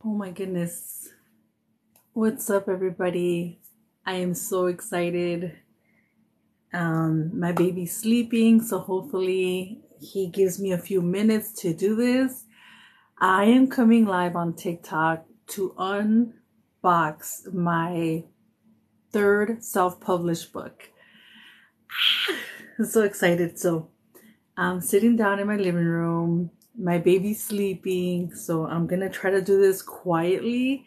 Oh my goodness. What's up, everybody? I am so excited. My baby's sleeping, so hopefully he gives me a few minutes to do this. I am coming live on TikTok to unbox my third self-published book. I'm so excited. So I'm sitting down in my living room. My baby's sleeping, so I'm gonna try to do this quietly.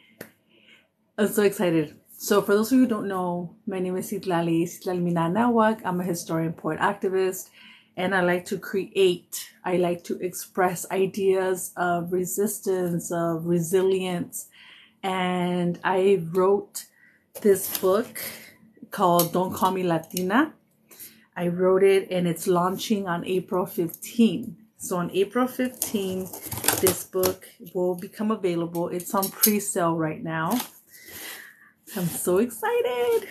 I'm so excited. So for those of you who don't know, my name is Citlalli ANAHUAC. I'm a historian, poet, activist, and I like to create. I like to express ideas of resistance, of resilience. And I wrote this book called Don't Call Me Latina. I wrote it and it's launching on April 15. So on April 15, this book will become available. It's on pre-sale right now. I'm so excited.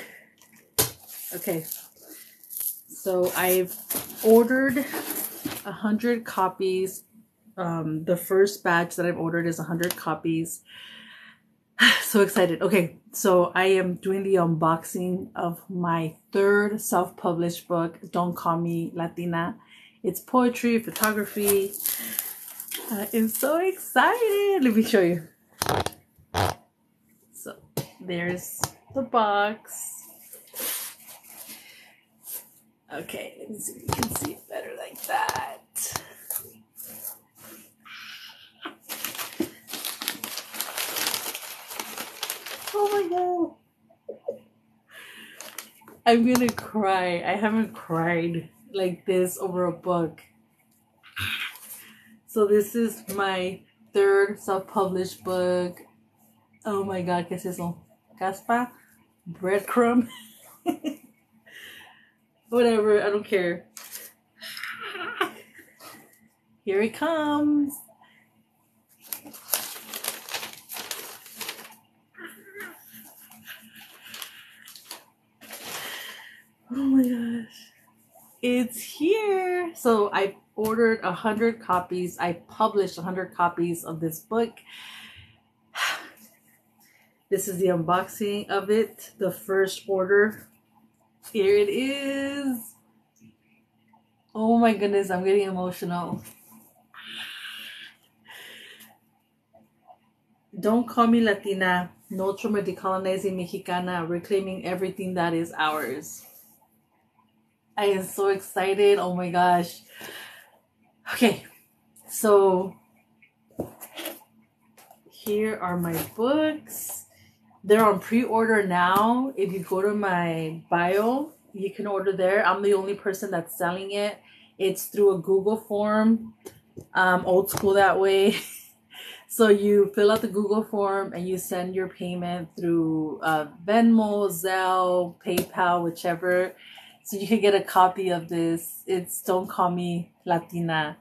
Okay, so I've ordered 100 copies. The first batch that I've ordered is 100 copies. So excited. Okay, so I am doing the unboxing of my third self-published book, Don't Call Me Latina. It's poetry, photography. I am so excited. Let me show you. So there's the box. Okay, let me see if you can see it better like that. Oh my god. I'm gonna cry. I haven't cried like this over a book. So this is my third self-published book. Oh my god, ¿qué es eso? Caspa? Breadcrumb? Whatever, I don't care. Here it comes. Oh my gosh. It's here. So I ordered 100 copies. I published 100 copies of this book. This is the unboxing of it. The first order. Here it is. Oh my goodness, I'm getting emotional. Don't Call Me Latina. No Trauma Decolonizing Mexicana. Reclaiming everything that is ours. I am so excited. Oh my gosh. Okay, so here are my books. They're on pre-order now. If you go to my bio, you can order there. I'm the only person that's selling it. It's through a Google form. Old school that way. So you fill out the Google form and you send your payment through Venmo, Zelle, PayPal, whichever. So you can get a copy of this. It's Don't Call Me Latina.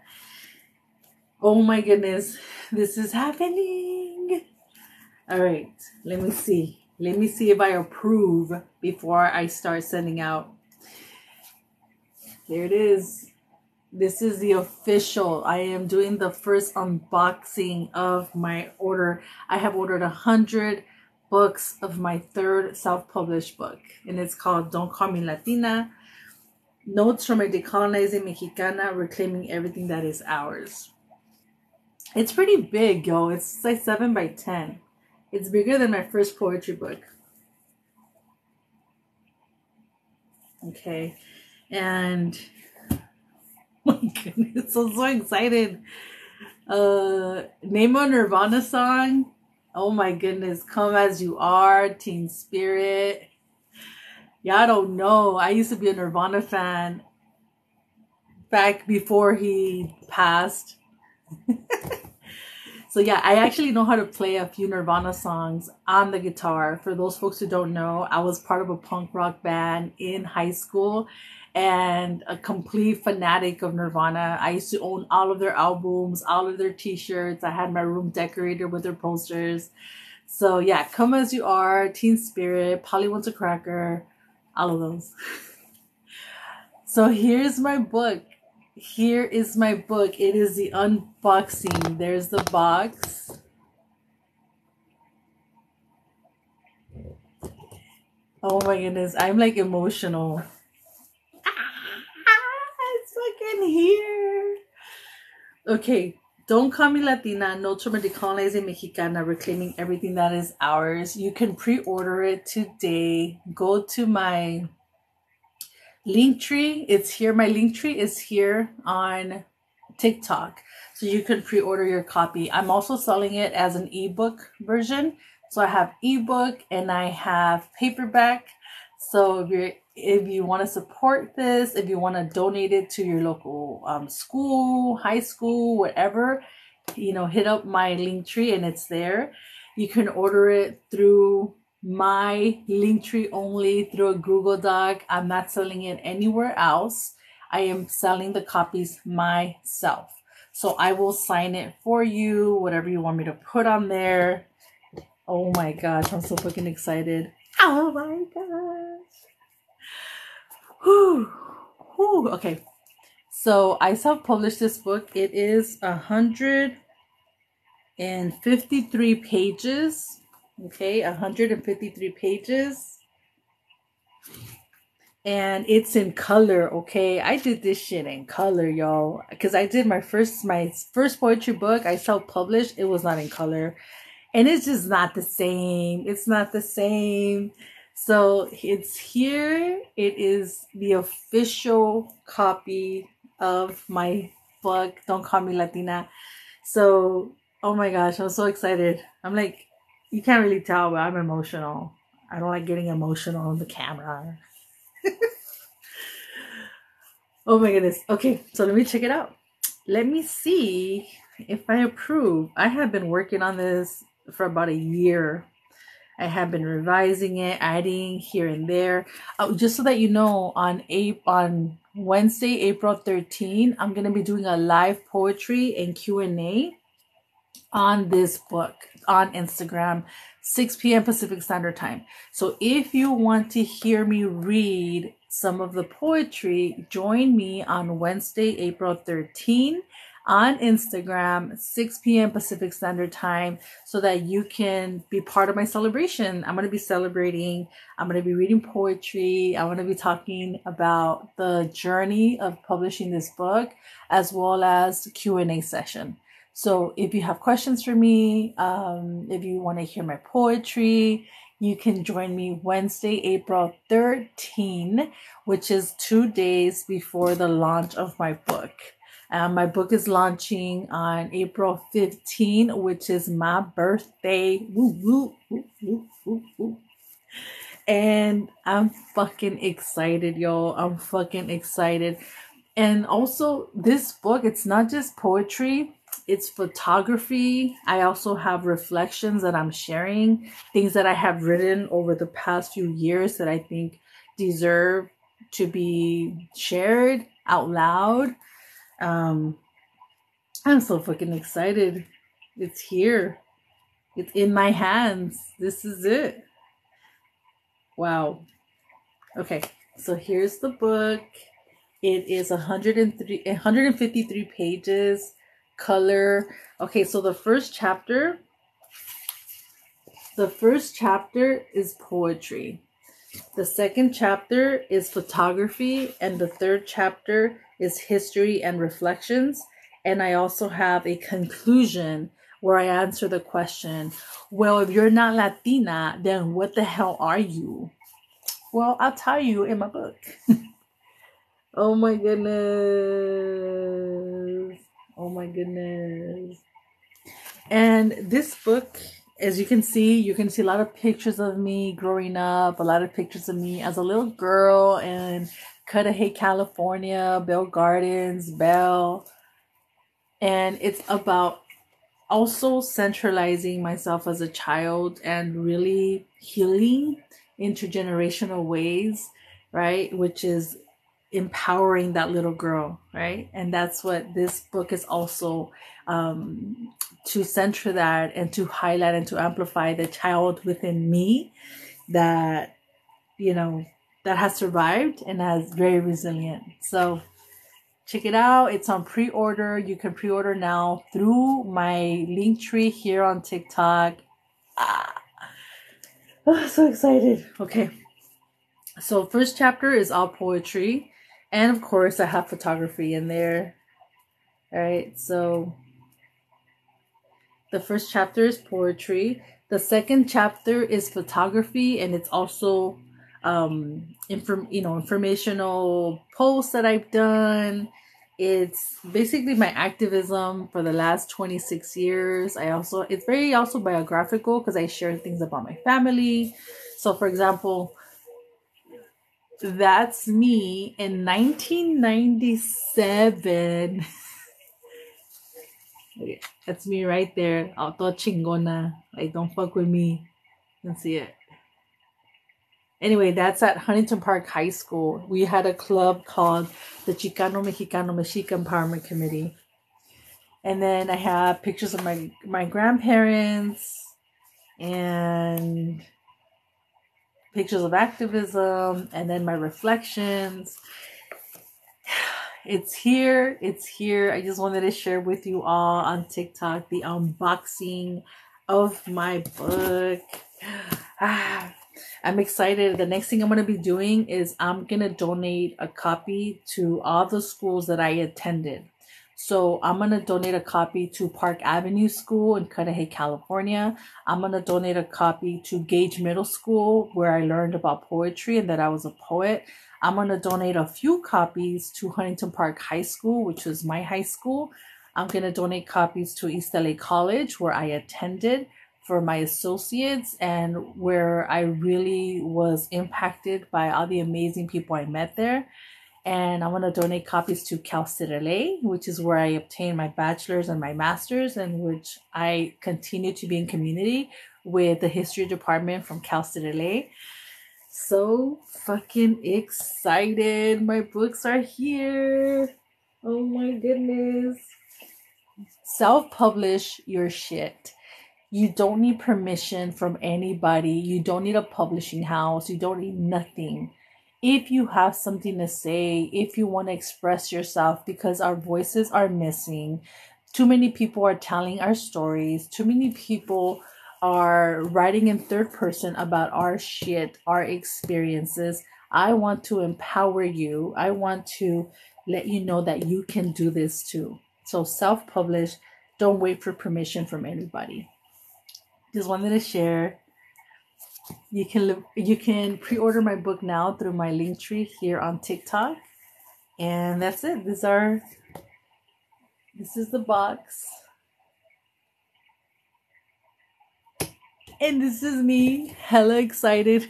Oh my goodness, this is happening. All right, let me see. Let me see if I approve before I start sending out. Here it is. This is the official. I am doing the first unboxing of my order. I have ordered 100 books of my third self-published book, and it's called Don't Call Me Latina. Notes from a Decolonizing Mexicana, Reclaiming Everything That Is Ours. It's pretty big, yo. It's like 7 by 10. It's bigger than my first poetry book. Okay, and my goodness, I'm so excited. Name a Nirvana song. Oh my goodness, Come As You Are, Teen Spirit. Y'all don't know. I used to be a Nirvana fan back before he passed. So yeah, I actually know how to play a few Nirvana songs on the guitar. For those folks who don't know, I was part of a punk rock band in high school and a complete fanatic of Nirvana. I used to own all of their albums, all of their t-shirts. I had my room decorated with their posters. So yeah, Come As You Are, Teen Spirit, Polly Wants a Cracker, all of those. So here's my book. Here is my book. It is the unboxing. There's the box. Oh my goodness, I'm like emotional. It's fucking here. Okay, Don't Call Me Latina, No Trauma Decolonizing Mexicana, Reclaiming Everything That Is Ours. You can pre-order it today. Go to my link tree. It's here. My link tree is here on TikTok. So you can pre-order your copy. I'm also selling it as an ebook version. So I have ebook and I have paperback. So if you want to support this, if you want to donate it to your local school, high school, whatever, hit up my link tree and it's there. You can order it through my link tree only, through a Google Doc. I'm not selling it anywhere else. I am selling the copies myself. So I will sign it for you, whatever you want me to put on there. Oh my gosh, I'm so fucking excited. Oh my gosh. Whew. Whew. Okay. So I self-published this book. It is 153 pages. Okay, 153 pages. And it's in color, okay? I did this shit in color, y'all. Because I did my first poetry book. I self-published. It was not in color. And it's just not the same. It's not the same. So it's here. It is the official copy of my book, Don't Call Me Latina. So, oh my gosh, I'm so excited. I'm like, you can't really tell, but I'm emotional. I don't like getting emotional on the camera. Oh my goodness. Okay, so let me check it out. Let me see if I approve. I have been working on this for about a year. I have been revising it, adding here and there. Just so that you know, on Wednesday, April 13, I'm going to be doing a live poetry and Q&A on this book on Instagram, 6 p.m. Pacific Standard Time. So if you want to hear me read some of the poetry, join me on Wednesday, April 13 on Instagram, 6 p.m. Pacific Standard Time, so that you can be part of my celebration. I'm going to be celebrating. I'm going to be reading poetry. I'm going to be talking about the journey of publishing this book, as well as the Q&A session. So if you have questions for me, if you want to hear my poetry, you can join me Wednesday, April 13, which is 2 days before the launch of my book. My book is launching on April 15, which is my birthday. Woo, woo, woo, woo, woo, woo. And I'm fucking excited, y'all. I'm fucking excited. And also, this book, it's not just poetry. It's photography. I also have reflections that I'm sharing, things that I have written over the past few years that I think deserve to be shared out loud. I'm so fucking excited. It's here. It's in my hands. This is it. Wow. Okay, so here's the book. It is 153 pages, color. Okay, so the first chapter is poetry. The second chapter is photography, and the third chapter is history and reflections. And I also have a conclusion where I answer the question, well, if you're not Latina, then what the hell are you? Well, I'll tell you in my book. Oh my goodness. Oh my goodness. And this book, as you can see a lot of pictures of me growing up, a lot of pictures of me as a little girl in Cudahy, California, Bell Gardens, Bell. And it's about also centralizing myself as a child and really healing intergenerational ways, right? Which is empowering that little girl, right? And that's what this book is also, to center that and to highlight and to amplify the child within me that, that has survived and is very resilient. So check it out. It's on pre-order. You can pre-order now through my link tree here on TikTok. Oh, so excited. Okay. So first chapter is all poetry, and of course I have photography in there. All right, so the first chapter is poetry. The second chapter is photography, and it's also informational posts that I've done. It's basically my activism for the last 26 years. It's very also biographical because I share things about my family. So for example, that's me in 1997. That's me right there. Auto chingona. Like, don't fuck with me. You can see it. Anyway, that's at Huntington Park High School. We had a club called the Chicano Mexicano Mexica Empowerment Committee. And then I have pictures of my grandparents and pictures of activism, and then my reflections. It's here. It's here. I just wanted to share with you all on TikTok the unboxing of my book. I'm excited. The next thing I'm going to be doing is I'm going to donate a copy to all the schools that I attended. So I'm going to donate a copy to Park Avenue School in Cudahy, California. I'm going to donate a copy to Gage Middle School, where I learned about poetry and that I was a poet. I'm going to donate a few copies to Huntington Park High School, which was my high school. I'm going to donate copies to East LA College, where I attended for my associates and where I really was impacted by all the amazing people I met there. And I want to donate copies to Cal Citlalli, which is where I obtained my bachelor's and my master's, and which I continue to be in community with the history department from Cal Citlalli. So fucking excited. My books are here. Oh my goodness. Self-publish your shit. You don't need permission from anybody. You don't need a publishing house. You don't need nothing. If you have something to say, if you want to express yourself, because our voices are missing. Too many people are telling our stories. Too many people are writing in third person about our shit, our experiences. I want to empower you. I want to let you know that you can do this too. So self-publish. Don't wait for permission from anybody. Just wanted to share. You can pre-order my book now through my link tree here on TikTok. And that's it. This is the box. And this is me, hella excited.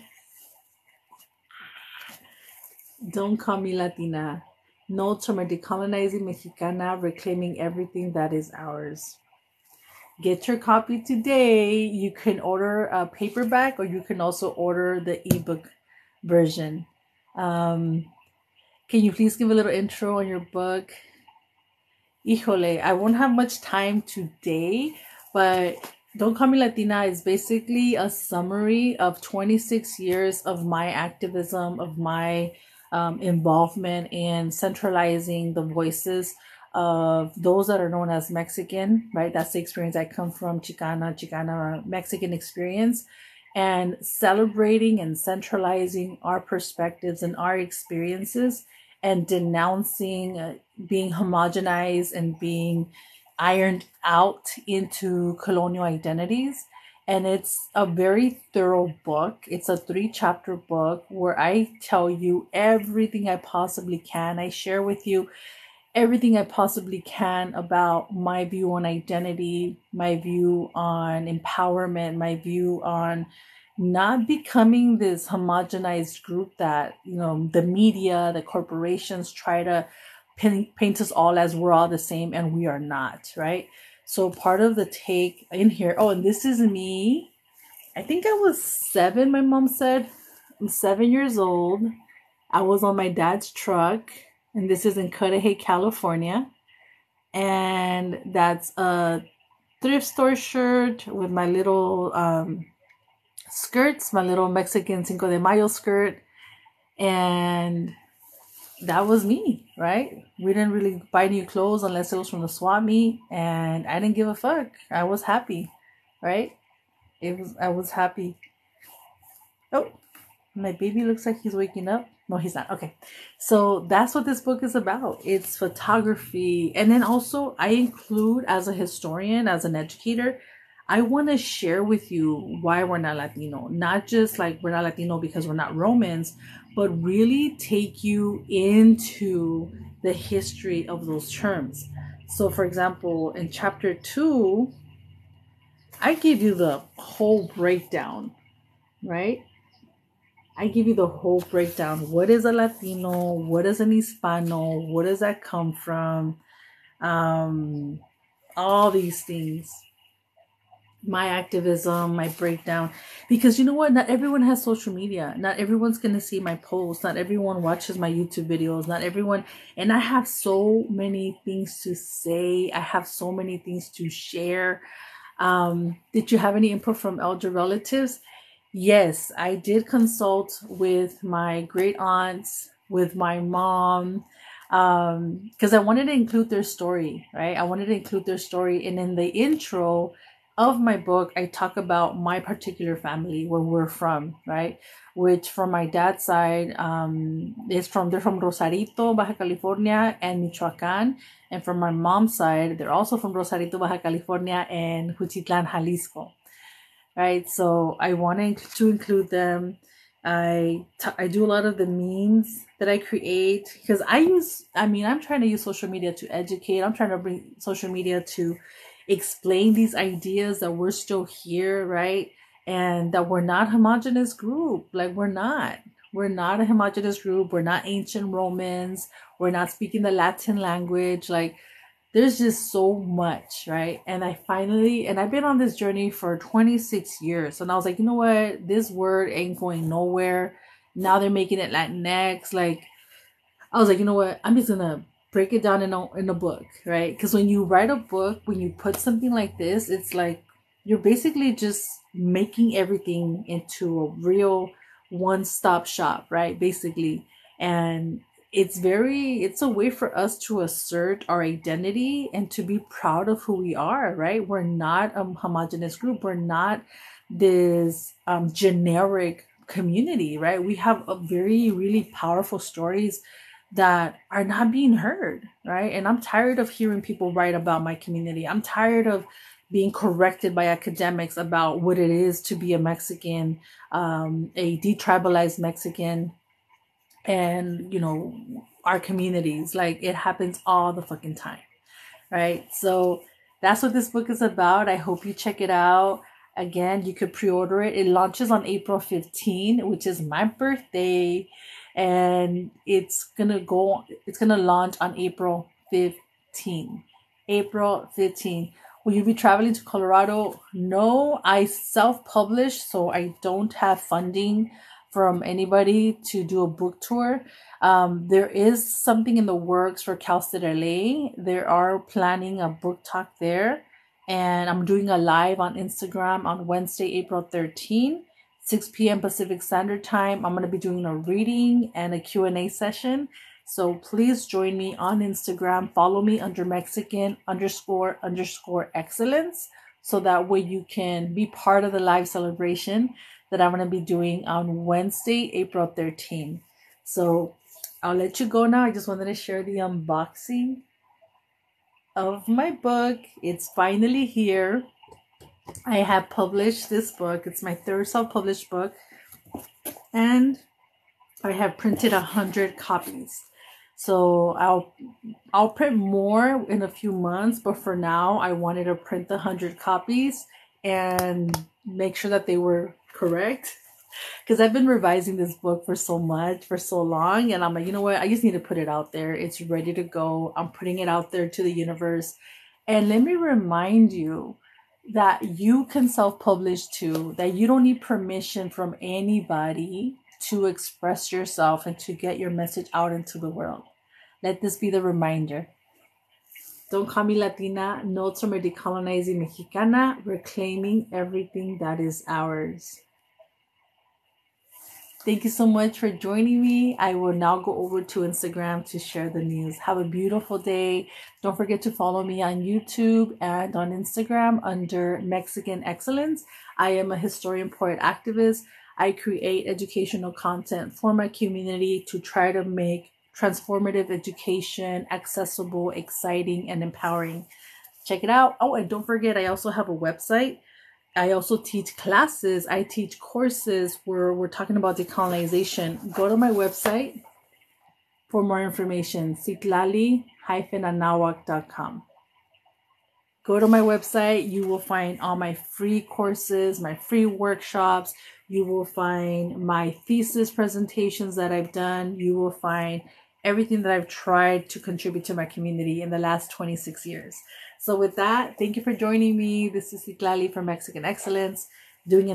Don't Call Me Latina. Notes from a decolonizing Mexicana, reclaiming everything that is ours. Get your copy today. You can order a paperback, or you can also order the ebook version. Can you please give a little intro on your book? Híjole, I won't have much time today, but Don't Call Me Latina is basically a summary of 26 years of my activism, of my involvement in centralizing the voices of those that are known as Mexican, right? That's the experience I come from, Chicana, Mexican experience, and celebrating and centralizing our perspectives and our experiences, and denouncing being homogenized and being ironed out into colonial identities. And it's a very thorough book. It's a 3-chapter book where I tell you everything I possibly can. I share with you everything I possibly can about my view on identity, my view on empowerment, my view on not becoming this homogenized group that, the media, the corporations try to paint us all as we're all the same, and we are not, right? So part of the take in here, and this is me. I think I was 7, my mom said. I'm 7 years old. I was on my dad's truck, and this is in Cudahy, California. And that's a thrift store shirt with my little skirts, my little Mexican Cinco de Mayo skirt. And that was me, right? We didn't really buy new clothes unless it was from the swap meet, and I didn't give a fuck. I was happy, right? I was happy. Oh, My baby looks like he's waking up. No, he's not. Okay. So that's what this book is about. It's photography. And then also I include, as a historian, as an educator, I want to share with you why we're not Latino. Not just like we're not Latino because we're not Romans, but really take you into the history of those terms. So for example, in chapter 2, I give you the whole breakdown, right? I give you the whole breakdown. What is a Latino? What is an Hispano? Where does that come from? All these things. My activism, my breakdown. Because you know what? Not everyone has social media. Not everyone's going to see my posts. Not everyone watches my YouTube videos. Not everyone. And I have so many things to say. I have so many things to share. Did you have any input from elder relatives? Yes, I did consult with my great aunts, with my mom, because I wanted to include their story, right? I wanted to include their story. And in the intro of my book, I talk about my particular family, where we're from, right? Which from my dad's side, they're from Rosarito, Baja California, and Michoacan. And from my mom's side, they're also from Rosarito, Baja California, and Juchitlan, Jalisco. Right, so I wanted to include them. I do a lot of the memes that I create because I'm trying to use social media to educate. I'm trying to bring social media to explain these ideas that we're still here, right? And that we're not a homogenous group. Like we're not a homogenous group. We're not ancient Romans. We're not speaking the Latin language. Like there's just so much, right? And I've been on this journey for 26 years. And I was like, you know what? This word ain't going nowhere. Now they're making it Latinx. Like, I was like, you know what? I'm just going to break it down in a book, right? Because when you write a book, when you put something like this, it's like you're basically just making everything into a real one-stop shop, right? Basically. And it's a way for us to assert our identity and to be proud of who we are, right? We're not a homogenous group. We're not this generic community, right? We have a very, really powerful stories that are not being heard, right? And I'm tired of hearing people write about my community. I'm tired of being corrected by academics about what it is to be a Mexican, a detribalized Mexican, and our communities. Like it happens all the fucking time, right? So that's what this book is about. I hope you check it out. Again, you could pre-order it. It launches on April 15, which is my birthday, and it's gonna launch on April 15. April 15. Will you be traveling to Colorado? No, I self-published, so I don't have funding from anybody to do a book tour. There is something in the works for Cal Citlalli. They are planning a book talk there. And I'm doing a live on Instagram on Wednesday, April 13, 6 p.m. Pacific Standard Time. I'm going to be doing a reading and a Q&A session. So please join me on Instagram. Follow me under Mexican__excellence. So that way you can be part of the live celebration that I'm going to be doing on Wednesday, April 13. So I'll let you go now. I just wanted to share the unboxing of my book. It's finally here. I have published this book. It's my third self-published book. And I have printed 100 copies. So I'll print more in a few months, but for now I wanted to print the 100 copies and make sure that they were correct, because I've been revising this book for so long, and I'm like, you know what, I just need to put it out there. It's ready to go. I'm putting it out there to the universe. And let me remind you that you can self-publish too, that you don't need permission from anybody to express yourself and to get your message out into the world. Let this be the reminder. Don't Call Me Latina, Notes from a Decolonizing Mexicana, reclaiming everything that is ours. Thank you so much for joining me. I will now go over to Instagram to share the news. Have a beautiful day. Don't forget to follow me on YouTube and on Instagram under Mexican Excellence. I am a historian, poet, activist. I create educational content for my community to try to make transformative education accessible, exciting, and empowering. Check it out. Oh, and don't forget, I also have a website. I also teach classes. I teach courses where we're talking about decolonization. Go to my website for more information, Citlalli-anahuac.com. Go to my website. You will find all my free courses, my free workshops. You will find my thesis presentations that I've done. You will find everything that I've tried to contribute to my community in the last 26 years. So with that, thank you for joining me. This is Citlalli from Mexican Excellence, doing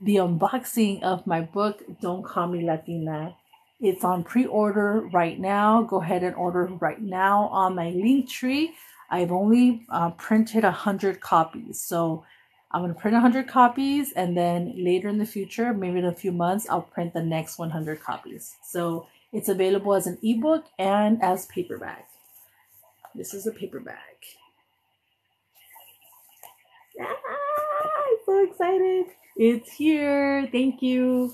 the unboxing of my book, Don't Call Me Latina. It's on pre-order right now. Go ahead and order right now on my link tree. I've only printed 100 copies. So I'm going to print 100 copies, and then later in the future, maybe in a few months, I'll print the next 100 copies. So it's available as an ebook and as paperback. This is a paperback. Ah, I'm so excited. It's here. Thank you.